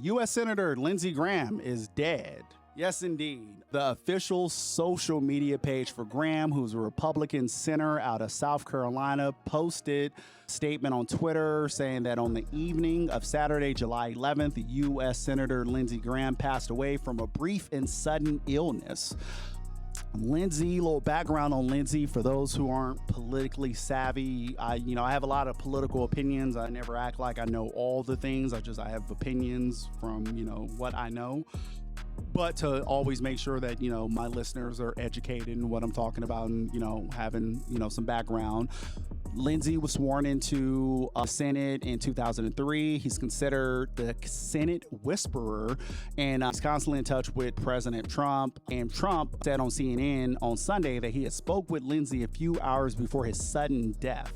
U.S. Senator Lindsey Graham is dead. Yes, indeed. The official social media page for Graham, who's a Republican senator out of South Carolina, posted a statement on Twitter saying that on the evening of Saturday, July 11th, U.S. Senator Lindsey Graham passed away from a brief and sudden illness. Lindsay, little background on Lindsay for those who aren't politically savvy. I have a lot of political opinions. I never act like I know all the things. I have opinions from, what I know. But to always make sure that, my listeners are educated in what I'm talking about and, having, some background. Lindsay was sworn into the Senate in 2003. He's considered the Senate whisperer, and he's constantly in touch with President Trump. And Trump said on CNN on Sunday that he had spoke with Lindsay a few hours before his sudden death.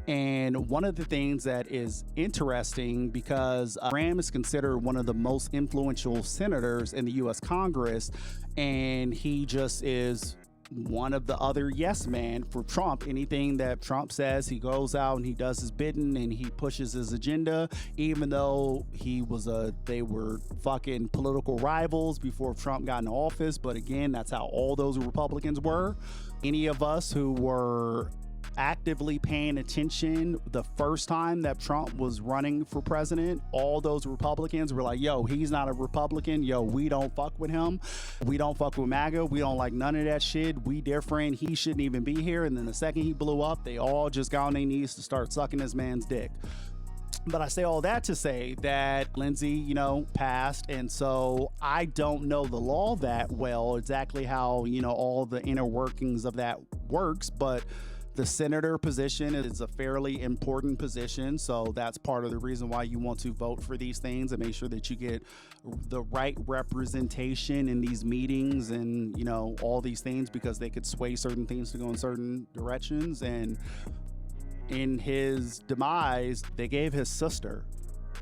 And one of the things that is interesting, because Graham is considered one of the most influential senators in the U.S. Congress, and he just is one of the other yes man for Trump. Anything that Trump says, he goes out and he does his bidding and he pushes his agenda, even though they were fucking political rivals before Trump got in office. But again, that's how all those Republicans were. Any of us who were actively paying attention the first time that Trump was running for president, all those Republicans were like, yo, he's not a Republican. Yo, we don't fuck with him. We don't fuck with MAGA. We don't like none of that shit. We different. He shouldn't even be here. And then the second he blew up, they all just got on their knees to start sucking this man's dick. But I say all that to say that Lindsay, passed. And so I don't know the law that well, exactly how, all the inner workings of that works. But the senator position is a fairly important position, so that's part of the reason why you want to vote for these things and make sure that you get the right representation in these meetings and, all these things, because they could sway certain things to go in certain directions. And in his demise, they gave his sister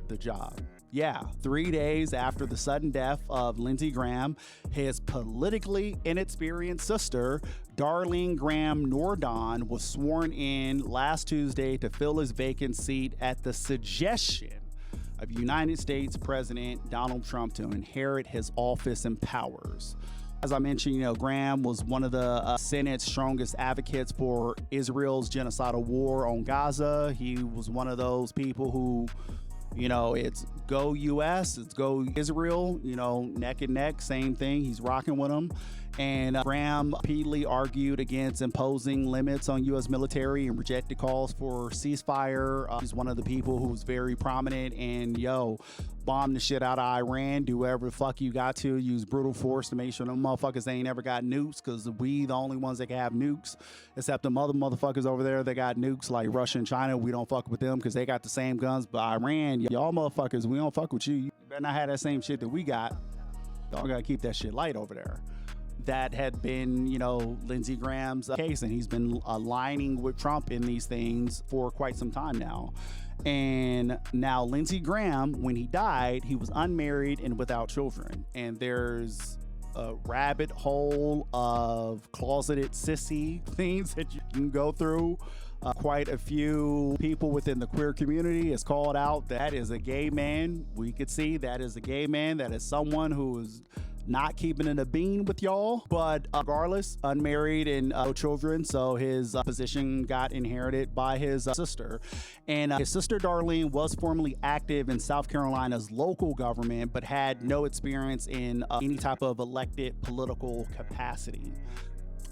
the job. Yeah, 3 days after the sudden death of Lindsey Graham, his politically inexperienced sister, Darlene Graham Nordon, was sworn in last Tuesday to fill his vacant seat at the suggestion of United States President Donald Trump to inherit his office and powers. As I mentioned, Graham was one of the Senate's strongest advocates for Israel's genocidal war on Gaza. He was one of those people who, it's go U.S., it's go Israel, neck and neck, same thing. He's rocking with them. And Graham repeatedly argued against imposing limits on U.S. military and rejected calls for ceasefire. He's one of the people who was very prominent and, bomb the shit out of Iran, do whatever the fuck you got to, use brutal force to make sure them motherfuckers ain't ever got nukes, because we the only ones that can have nukes, except the motherfuckers over there that got nukes like Russia and China. We don't fuck with them because they got the same guns. But Iran, y'all motherfuckers, we don't fuck with you. You better not have that same shit that we got. Y'all gotta keep that shit light over there. That had been, Lindsey Graham's case, and he's been aligning with Trump in these things for quite some time now. And now Lindsey Graham, when he died, he was unmarried and without children. And there's a rabbit hole of closeted sissy things that you can go through. Quite a few people within the queer community has called out that is a gay man. We could see that is a gay man. That is someone who is not keeping it a bean with y'all, but regardless, unmarried and no children, so his position got inherited by his sister. And his sister Darlene was formerly active in South Carolina's local government, but had no experience in any type of elected political capacity.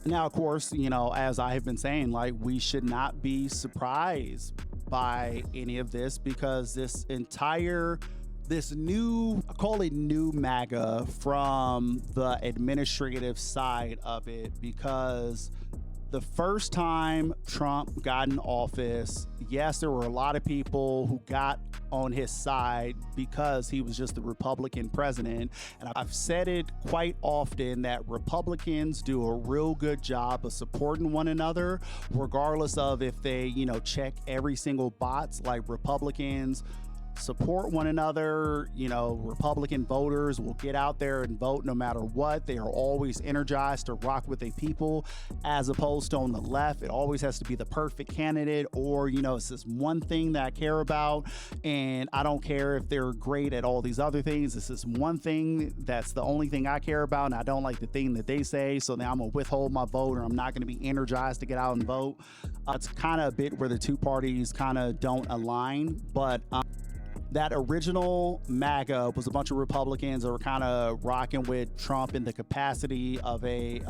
Now, of course, as I have been saying, we should not be surprised by any of this, because this new, I call it new MAGA from the administrative side of it, because the first time Trump got in office, yes, there were a lot of people who got on his side because he was just the Republican president. And I've said it quite often that Republicans do a real good job of supporting one another, regardless of if they, check every single box. Like, Republicans support one another. Republican voters will get out there and vote no matter what. They are always energized to rock with their people, as opposed to on the left, it always has to be the perfect candidate, or, it's this one thing that I care about, and I don't care if they're great at all these other things. It's this one thing that's the only thing I care about, and I don't like the thing that they say, so then I'm gonna withhold my vote, or I'm not gonna be energized to get out and vote. It's kind of a bit where the two parties kind of don't align, but that original MAGA was a bunch of Republicans that were kind of rocking with Trump in the capacity of a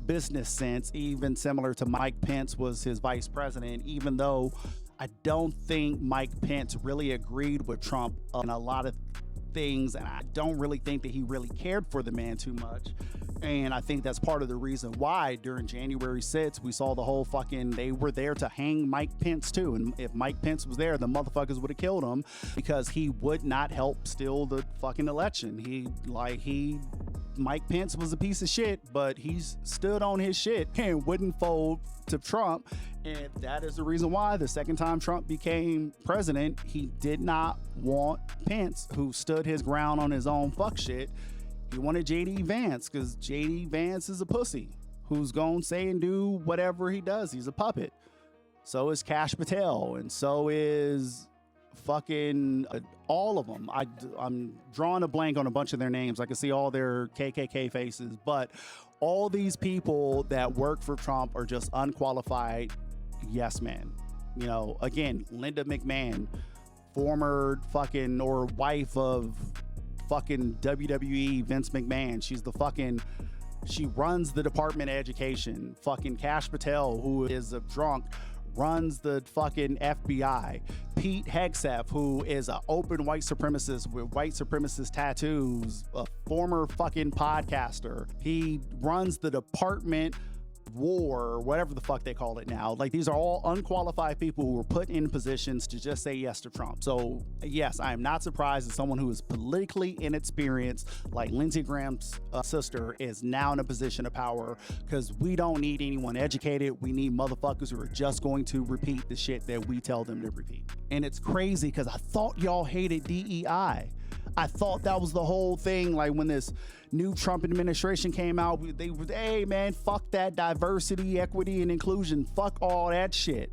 business sense, even similar to Mike Pence was his vice president, even though I don't think Mike Pence really agreed with Trump on a lot of things, and I don't really think that he really cared for the man too much. And I think that's part of the reason why during January 6th, we saw the whole they were there to hang Mike Pence too. And if Mike Pence was there, the motherfuckers would have killed him, because he would not help steal the fucking election. Mike Pence was a piece of shit, but he stood on his shit and wouldn't fold to Trump. And that is the reason why the second time Trump became president, he did not want Pence, who stood his ground on his own fuck shit. He wanted JD Vance, because JD Vance is a pussy who's gonna say and do whatever he does. He's a puppet. So is Kash Patel, and so is fucking all of them. I'm drawing a blank on a bunch of their names. I can see all their KKK faces, but all these people that work for Trump are just unqualified yes men. Again, Linda McMahon, former fucking or wife of fucking WWE Vince McMahon. She runs the Department of Education. Fucking Kash Patel, who is a drunk, runs the fucking FBI. Pete Hegseth, who is an open white supremacist with white supremacist tattoos, a former fucking podcaster. He runs the Department War, whatever the fuck they call it now. These are all unqualified people who were put in positions to just say yes to Trump. So yes, I am not surprised that someone who is politically inexperienced, like Lindsey Graham's sister, is now in a position of power, because we don't need anyone educated. We need motherfuckers who are just going to repeat the shit that we tell them to repeat. And it's crazy, because I thought y'all hated DEI. I thought that was the whole thing. When this new Trump administration came out, they were, hey man, fuck that diversity, equity, and inclusion. Fuck all that shit.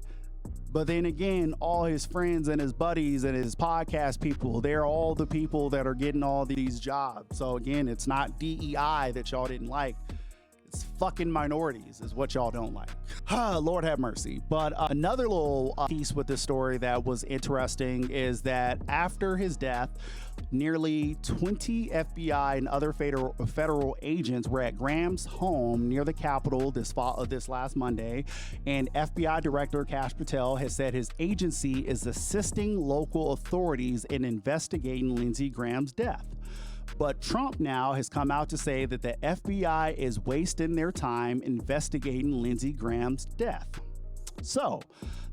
But then again, all his friends and his buddies and his podcast people, they're all the people that are getting all these jobs. So again, it's not DEI that y'all didn't like. It's fucking minorities is what y'all don't like. Lord have mercy. But another little piece with this story that was interesting is that after his death, nearly 20 FBI and other federal agents were at Graham's home near the Capitol this last Monday, and FBI Director Kash Patel has said his agency is assisting local authorities in investigating Lindsey Graham's death. But Trump now has come out to say that the FBI is wasting their time investigating Lindsey Graham's death. So,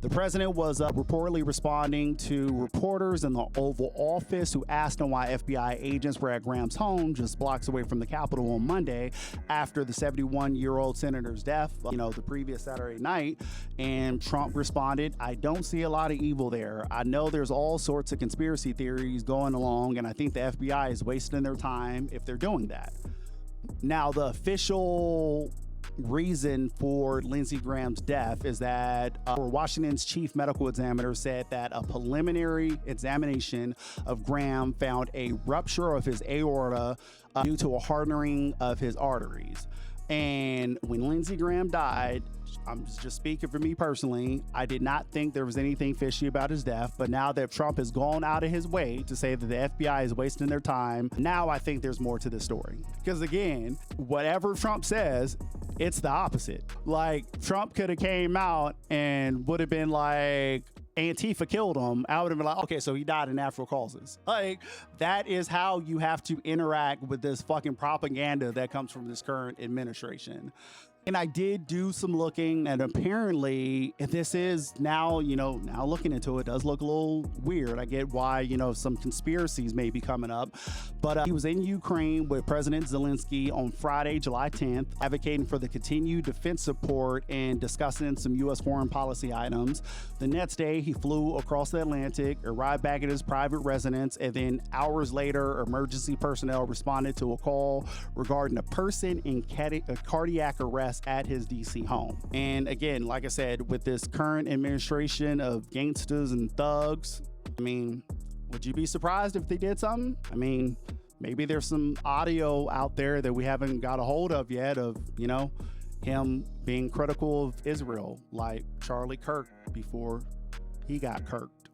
the president was reportedly responding to reporters in the Oval Office who asked him why FBI agents were at Graham's home just blocks away from the Capitol on Monday after the 71-year-old senator's death, the previous Saturday night. And Trump responded, I don't see a lot of evil there. I know there's all sorts of conspiracy theories going along, and I think the FBI is wasting their time if they're doing that. Now, the official reason for Lindsey Graham's death is that Washington's chief medical examiner said that a preliminary examination of Graham found a rupture of his aorta due to a hardening of his arteries. And when Lindsey Graham died, I'm just speaking for me personally, I did not think there was anything fishy about his death. But now that Trump has gone out of his way to say that the FBI is wasting their time, now I think there's more to the story. Because again, whatever Trump says, it's the opposite. Trump could have came out and would have been like, Antifa killed him. I would have been like, okay, so he died of natural causes. That is how you have to interact with this fucking propaganda that comes from this current administration. And I did do some looking, and apparently this is now looking into it, does look a little weird. I get why, some conspiracies may be coming up, but he was in Ukraine with President Zelensky on Friday, July 10th, advocating for the continued defense support and discussing some U.S. foreign policy items. The next day, he flew across the Atlantic, arrived back at his private residence, and then hours later, emergency personnel responded to a call regarding a person in cardiac arrest at his DC home. And again, like I said, with this current administration of gangsters and thugs, would you be surprised if they did something? Maybe there's some audio out there that we haven't got a hold of yet of, him being critical of Israel, like Charlie Kirk before he got kirked.